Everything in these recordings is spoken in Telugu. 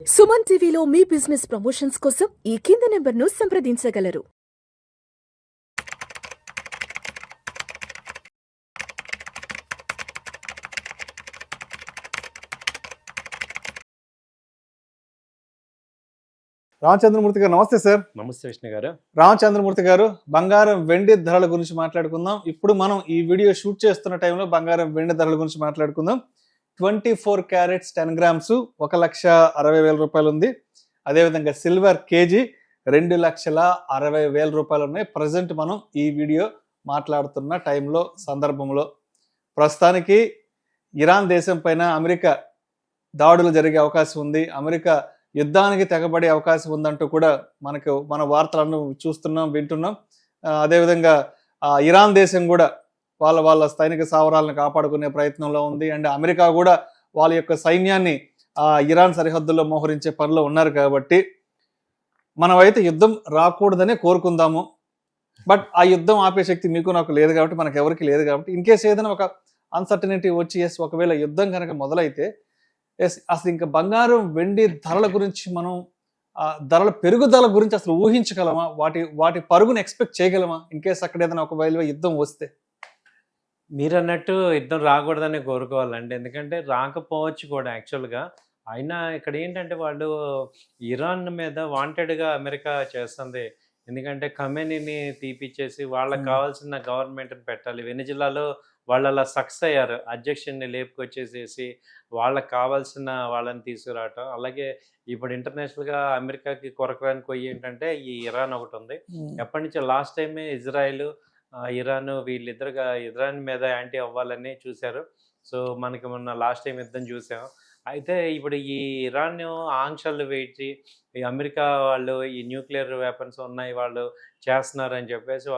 సుమన్ టీవీలో మీ బిజినెస్ ప్రమోషన్స్ కోసం ఈ కింది నెంబర్ను సంప్రదించగలరు. రామచంద్రమూర్తి గారు నమస్తే సార్. నమస్తే విష్ణు గారు. రామచంద్రమూర్తి గారు, బంగారం వెండి ధరల గురించి మాట్లాడుకుందాం. ఇప్పుడు మనం ఈ వీడియో షూట్ చేస్తున్న టైంలో బంగారం వెండి ధరల గురించి మాట్లాడుకుందాం. 24 క్యారెట్స్ 10 గ్రామ్స్ 1,60,000 రూపాయలు ఉంది. అదేవిధంగా సిల్వర్ కేజీ 2,60,000 రూపాయలు ఉన్నాయి. ప్రజెంట్ మనం ఈ వీడియో మాట్లాడుతున్న టైంలో సందర్భంలో ప్రస్తుతానికి ఇరాన్ దేశం పైన అమెరికా దాడులు జరిగే అవకాశం ఉంది, అమెరికా యుద్ధానికి తెగబడే అవకాశం ఉందంటూ కూడా మన వార్తలను చూస్తున్నాం, వింటున్నాం. అదేవిధంగా ఇరాన్ దేశం కూడా వాళ్ళ సైనిక స్థావరాలను కాపాడుకునే ప్రయత్నంలో ఉంది. అండ్ అమెరికా కూడా వాళ్ళ యొక్క సైన్యాన్ని ఇరాన్ సరిహద్దుల్లో మోహరించే పనిలో ఉన్నారు. కాబట్టి మనమైతే యుద్ధం రాకూడదనే కోరుకుందాము. బట్ ఆ యుద్ధం ఆపే శక్తి మీకు నాకు లేదు కాబట్టి, మనకు ఎవరికి లేదు కాబట్టి, ఇన్ కేసు ఏదైనా ఒక అన్సర్టనిటీ వచ్చి ఒకవేళ యుద్ధం కనుక మొదలైతే అసలు ఇంకా బంగారం వెండి ధరల గురించి మనం ధరల పెరుగుదల గురించి అసలు ఊహించగలమా? వాటి పరుగును ఎక్స్పెక్ట్ చేయగలమా ఇన్ కేసు అక్కడ ఏదైనా ఒకవేళ యుద్ధం వస్తే? మీరు అన్నట్టు యుద్ధం రాకూడదని కోరుకోవాలండి. ఎందుకంటే రాకపోవచ్చు కూడా యాక్చువల్గా. అయినా ఇక్కడ ఏంటంటే వాళ్ళు ఇరాన్ మీద వాంటెడ్గా అమెరికా చేస్తుంది. ఎందుకంటే ఖమేనీని తీపిచ్చేసి వాళ్ళకి కావాల్సిన గవర్నమెంట్ని పెట్టాలి. వెనిజులాలో వాళ్ళు అలా సక్సెస్ అయ్యారు. అధ్యక్షుడిని లేపుకొచ్చేసేసి వాళ్ళకి కావాల్సిన వాళ్ళని తీసుకురావటం. అలాగే ఇప్పుడు ఇంటర్నేషనల్గా అమెరికాకి కొరకరాని కొయ్యి ఏంటంటే ఈ ఇరాన్ ఒకటి ఉంది. ఎప్పటి నుంచో లాస్ట్ టైమే ఇజ్రాయెల్ ఇరాన్ వీళ్ళిద్దరుగా ఇరాన్ మీద యాంటీ అవ్వాలని చూశారు. సో మనకి మొన్న లాస్ట్ టైం యుద్ధం చూసాం. అయితే ఇప్పుడు ఈ ఇరాన్ ఆంక్షలు వేచి ఈ అమెరికా వాళ్ళు ఈ న్యూక్లియర్ వెపన్స్ ఉన్నాయి వాళ్ళు చేస్తున్నారని చెప్పేసి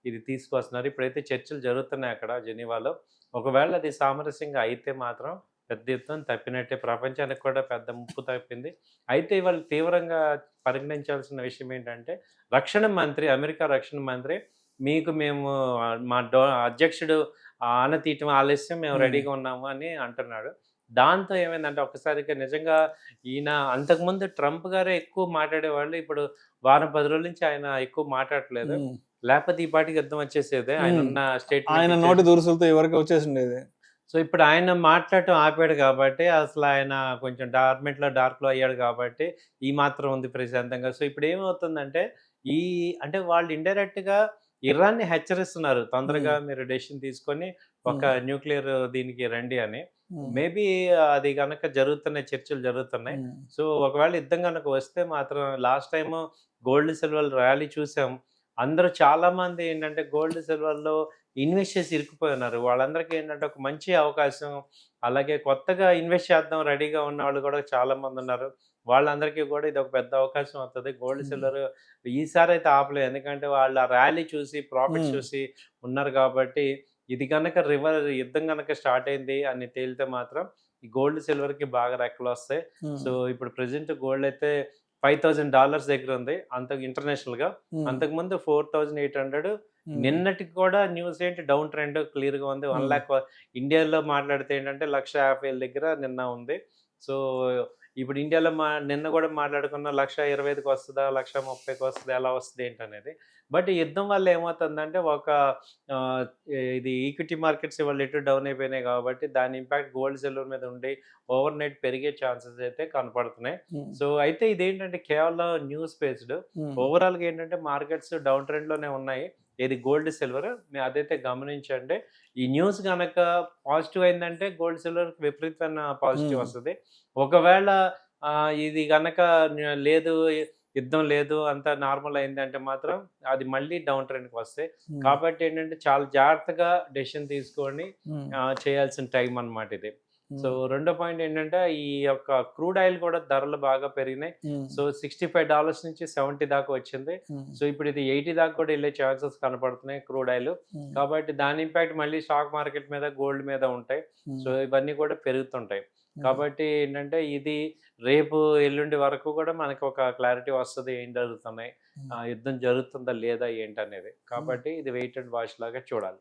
ఇది తీసుకొస్తున్నారు. ఇప్పుడైతే చర్చలు జరుగుతున్నాయి అక్కడ జెనీవాలో. ఒకవేళ అది సామరస్యంగా అయితే మాత్రం పెద్ద యుద్ధం తప్పినట్టే, ప్రపంచానికి కూడా పెద్ద ముప్పు తప్పింది. అయితే వాళ్ళు తీవ్రంగా పరిగణించాల్సిన విషయం ఏంటంటే అమెరికా రక్షణ మంత్రి మేము మా అధ్యక్షుడు ఆనతీయటం ఆలస్యం, మేము రెడీగా ఉన్నాము అని అంటున్నాడు. దాంతో ఏమైందంటే ఒక్కసారిగా నిజంగా ఈయన అంతకుముందు ట్రంప్ గారే ఎక్కువ మాట్లాడేవాళ్ళు. ఇప్పుడు వారం 10 రోజుల నుంచి ఆయన ఎక్కువ మాట్లాడట్లేదు. లేకపోతే ఈ పాటికి యుద్ధం వచ్చేసేది. ఆయన ఉన్న ఆయన నోటి దూరుసులతో ఎవరికి వచ్చేసిండేది. సో ఇప్పుడు ఆయన మాట్లాడటం ఆపాడు కాబట్టి, అసలు ఆయన కొంచెం డార్క్లో అయ్యాడు కాబట్టి ఈ మాత్రం ఉంది ప్రశాంతంగా. సో ఇప్పుడు ఏమవుతుందంటే అంటే వాళ్ళు ఇండైరెక్ట్గా ఇరాన్ని హెచ్చరిస్తున్నారు, తొందరగా మీరు డెసిషన్ తీసుకొని ఒక న్యూక్లియర్ దీనికి రండి అని. మేబీ అది కనుక చర్చలు జరుగుతున్నాయి. సో ఒకవేళ యుద్ధం కనుక వస్తే మాత్రం last time gold silver rally చూసాం. అందరూ చాలా మంది ఏంటంటే గోల్డ్ సిల్వర్లో ఇన్వెస్ట్ చేసి ఇరుక్కుపోయి వాళ్ళందరికీ ఏంటంటే ఒక మంచి అవకాశం, అలాగే కొత్తగా ఇన్వెస్ట్ చేద్దాం రెడీగా ఉన్న వాళ్ళు కూడా చాలా మంది ఉన్నారు. వాళ్ళందరికీ కూడా ఇది ఒక పెద్ద అవకాశం అవుతుంది. గోల్డ్ సిల్వర్ ఈసారి అయితే ఆపలేదు, ఎందుకంటే వాళ్ళు ఆ ర్యాలీ చూసి ప్రాఫిట్ చూసి ఉన్నారు. కాబట్టి ఇది కనుక యుద్ధం కనుక స్టార్ట్ అయింది అని తేలితే మాత్రం ఈ గోల్డ్ సిల్వర్కి బాగా రెక్కలు వస్తాయి. సో ఇప్పుడు ప్రెసెంట్ గోల్డ్ అయితే $5,000 దగ్గర ఉంది ఇంటర్నేషనల్గా. అంతకుముందు 4,800. నిన్నటికి కూడా న్యూస్ ఏంటి డౌన్ ట్రెండ్ క్లియర్గా ఉంది. 1 lakh ఇండియాలో మాట్లాడితే ఏంటంటే 1,50,000 దగ్గర నిన్న ఉంది. సో ఇప్పుడు ఇండియాలో నిన్న కూడా మాట్లాడుకున్న 1,25,000కి వస్తుందా, 1,30,000కి వస్తుందా, ఎలా వస్తుంది ఏంటనేది. బట్ ఈ యుద్ధం వల్ల ఏమవుతుందంటే ఇది ఈక్విటీ మార్కెట్స్ ఇవాళ ఎటు డౌన్ అయిపోయినాయి కాబట్టి దాని ఇంపాక్ట్ గోల్డ్ సిల్వర్ మీద ఉండి ఓవర్ నైట్ పెరిగే ఛాన్సెస్ అయితే కనపడుతున్నాయి. సో అయితే ఇదేంటంటే కేవలం న్యూస్ బేస్డ్. ఓవరాల్గా ఏంటంటే మార్కెట్స్ డౌన్ ట్రెండ్లోనే ఉన్నాయి. ఇది గోల్డ్ సిల్వర్ అదైతే గమనించండి. ఈ న్యూస్ కనుక పాజిటివ్ అయిందంటే గోల్డ్ సిల్వర్ విపరీతమైన పాజిటివ్ వస్తుంది. ఒకవేళ ఇది కనుక లేదు, యుద్ధం లేదు, అంతా నార్మల్ అయిందంటే మాత్రం అది మళ్ళీ డౌన్ ట్రెండ్కి వస్తాయి. కాబట్టి ఏంటంటే చాలా జాగ్రత్తగా డెసిషన్ తీసుకొని చేయాల్సిన టైం అన్నమాట ఇది. సో రెండో పాయింట్ ఏంటంటే ఈ యొక్క క్రూడ్ ఆయిల్ కూడా ధరలు బాగా పెరిగినాయి. సో $65 నుంచి 70 దాకా వచ్చింది. సో ఇప్పుడు ఇది 80 దాకా కూడా వెళ్ళే ఛాన్సెస్ కనపడుతున్నాయి క్రూడ్ ఆయిల్. కాబట్టి దాని ఇంపాక్ట్ మళ్ళీ స్టాక్ మార్కెట్ మీద, గోల్డ్ మీద ఉంటాయి. సో ఇవన్నీ కూడా పెరుగుతుంటాయి. కాబట్టి ఏంటంటే ఇది రేపు ఎల్లుండి వరకు కూడా మనకి ఒక క్లారిటీ వస్తుంది, ఏం జరుగుతున్నాయి, యుద్ధం జరుగుతుందా లేదా ఏంటనేది. కాబట్టి ఇది వెయిట్ అండ్ వాచ్ లాగా చూడాలి.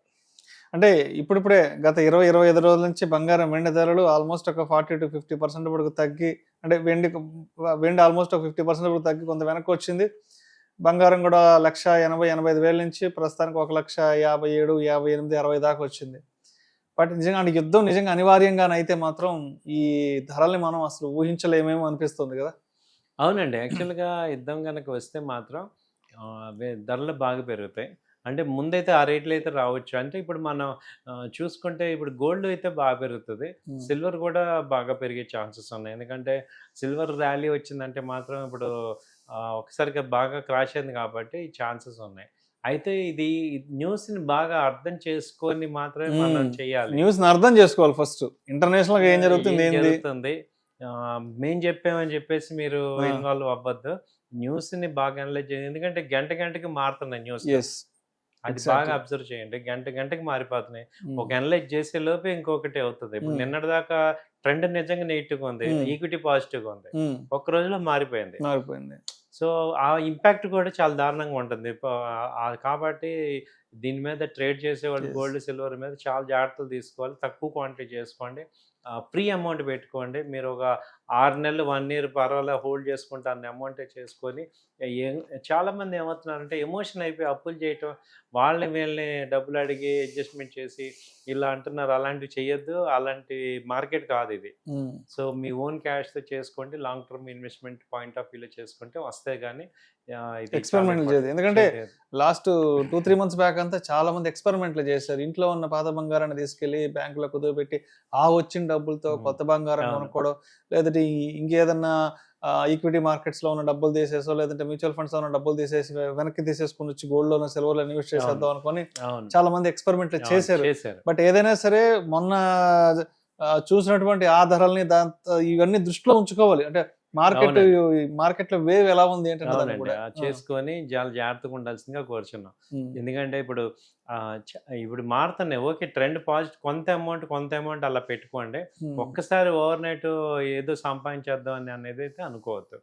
అంటే ఇప్పుడిప్పుడే గత 20-25 రోజుల నుంచి బంగారం వెండి ధరలు ఆల్మోస్ట్ ఒక 40-50% వరకు తగ్గి, అంటే వెండి ఆల్మోస్ట్ ఒక 50% వరకు తగ్గి కొంత వెనక్కి వచ్చింది. బంగారం కూడా 1,80,000-1,85,000 నుంచి ప్రస్తుతానికి 1,57,58,60 దాకా వచ్చింది. బట్ నిజంగా అంటే యుద్ధం నిజంగా అనివార్యంగానైతే మాత్రం ఈ ధరల్ని మనం అసలు ఊహించలేమేమో అనిపిస్తుంది కదా. అవునండి. యాక్చువల్‌గా యుద్ధం గనక వస్తే మాత్రం ధరలు బాగా పెరుగుతాయి. అంటే ముందైతే ఆ రేట్లు అయితే రావచ్చు. అంటే ఇప్పుడు మనం చూసుకుంటే ఇప్పుడు గోల్డ్ అయితే బాగా పెరుగుతది. సిల్వర్ కూడా బాగా పెరిగే ఛాన్సెస్ ఉన్నాయి. ఎందుకంటే సిల్వర్ ర్యాలీ వచ్చిందంటే మాత్రం ఇప్పుడు ఒకసారిగా బాగా క్రాష్ అయింది కాబట్టి ఛాన్సెస్ ఉన్నాయి. అయితే ఇది న్యూస్‌ని బాగా అర్థం చేసుకొని మాత్రమే మనం చేయాలి. న్యూస్‌ని అర్థం చేసుకోవాలి ఫస్ట్. ఇంటర్నేషనల్‌గా ఏం జరుగుతుంది, ఏం ఏంది జరుగుతుంది? మేము చెప్పామని చెప్పేసి మీరు ఇన్వాల్వ్ అవ్వద్దు. న్యూస్‌ని బాగా అనలైజ్ చేయండి. ఎందుకంటే గంట గంటకి మారుతున్నాయి న్యూస్. యెస్. అది బాగా అబ్జర్వ్ చేయండి. గంట గంటకి మారిపోతున్నాయి. ఒక అనలైజ్ చేసే లోపే ఇంకొకటి అవుతది. ఇప్పుడు నిన్నటిదాకా ట్రెండ్ నిజంగా నెగెటివ్‌గా ఉంది. ఈక్విటీ పాజిటివ్‌గా ఉంది. ఒక్క రోజులో మారిపోయింది. సో, ఆ ఇంపాక్ట్ కూడా చాలా దారుణంగా ఉంటుంది. కాబట్టి దీని మీద ట్రేడ్ చేసేవాళ్ళు గోల్డ్, సిల్వర్ మీద చాలా జాగ్రత్తలు తీసుకోవాలి. తక్కువ క్వాంటిటీ చేసుకోండి. ఫ్రీ అమౌంట్ పెట్టుకోండి. మీరు ఒక 6 నెలలు, 1 ఇయర్ పర్వాలేదు హోల్డ్ చేసుకుంటే అన్ని అమౌంటే చేసుకొని చాలామంది ఏమవుతున్నారంటే ఎమోషన్ అయిపోయి అప్పులు చేయటం, వాళ్ళని వీళ్ళని డబ్బులు అడిగి అడ్జస్ట్‌మెంట్ చేసి ఇలా అంటున్నారు. అలాంటివి చేయొద్దు. అలాంటి మార్కెట్ కాదు ఇది. సో, మీ ఓన్ క్యాష్‌తో చేసుకోండి. Long term investment point of వ్యూలో చేసుకుంటే వస్తాయి గానీ ఇది ఎక్స్పెరిమెంట్లు చేయదు. ఎందుకంటే లాస్ట్ 2-3 మంత్స్ బ్యాక్ అంతా చాలా మంది ఎక్స్పెరిమెంట్లు చేశారు. ఇంట్లో ఉన్న పాత బంగారాన్ని తీసుకెళ్లి బ్యాంకులో కుదువబెట్టి ఆ వచ్చిన డబ్బులతో కొత్త బంగారం కొనుక్కోవడం, లేదంటే ఇంకేదన్నా ఈక్విటీ మార్కెట్స్ లో ఉన్న డబ్బులు తీసేసో, లేదంటే మ్యూచువల్ ఫండ్స్ లో ఉన్న డబ్బులు తీసేసి వెనక్కి తీసేసుకుని వచ్చి గోల్డ్ లోనో సిల్వర్ లో ఇన్వెస్ట్ చేసేద్దాం అనుకుని చాలా మంది ఎక్స్పెరిమెంట్లు చేశారు. బట్ ఏదైనా సరే మొన్న చూసినటువంటి ఆ ధరల్ని దాంతో ఇవన్నీ దృష్టిలో ఉంచుకోవాలి. అంటే మార్కెట్ లో వేవ్ ఎలా ఉంది ఏంటంటే చేసుకొని చాలా జాగ్రత్తగా ఉండాల్సిందిగా కోరుచున్నాం. ఎందుకంటే ఇప్పుడు మారుతున్నాయి. ఓకే, ట్రెండ్ పాజిటివ్, కొంత అమౌంట్ అలా పెట్టుకోండి. ఒక్కసారి ఓవర్ నైట్ ఏదో సంపాదించేద్దాం అని అనేది అయితే అనుకోవద్దు.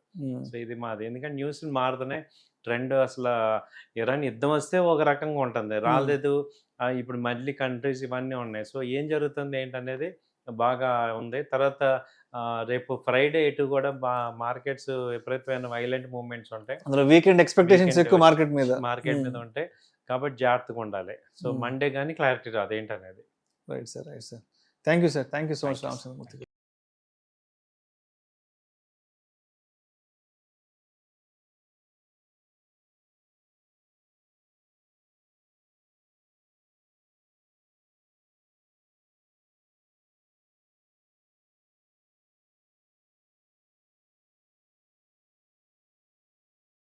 సో, ఇది మాది. ఎందుకంటే న్యూస్ మారుతున్నాయి. ట్రెండ్ అసలు ఇరాన్ యుద్ధం వస్తే ఒక రకంగా ఉంటుంది, రాలేదు. ఇప్పుడు మళ్ళీ కంట్రీస్ ఇవన్నీ ఉన్నాయి. సో, ఏం జరుగుతుంది ఏంటనేది బాగా ఉంది. తర్వాత రేపు ఫ్రైడే ఇటు కూడా మార్కెట్స్ విపరీతమైన వైలెంట్ మూవ్మెంట్స్ ఉంటాయి. అందులో వీకెండ్ ఎక్స్పెక్టేషన్స్ ఎక్కువ మార్కెట్ మీద ఉంటాయి. కాబట్టి జాగ్రత్తగా ఉండాలి. సో, మండే కానీ క్లారిటీ రాదు ఏంటనేది. Right sir. Thank you sir. Thank you so much Ramachandramurthy.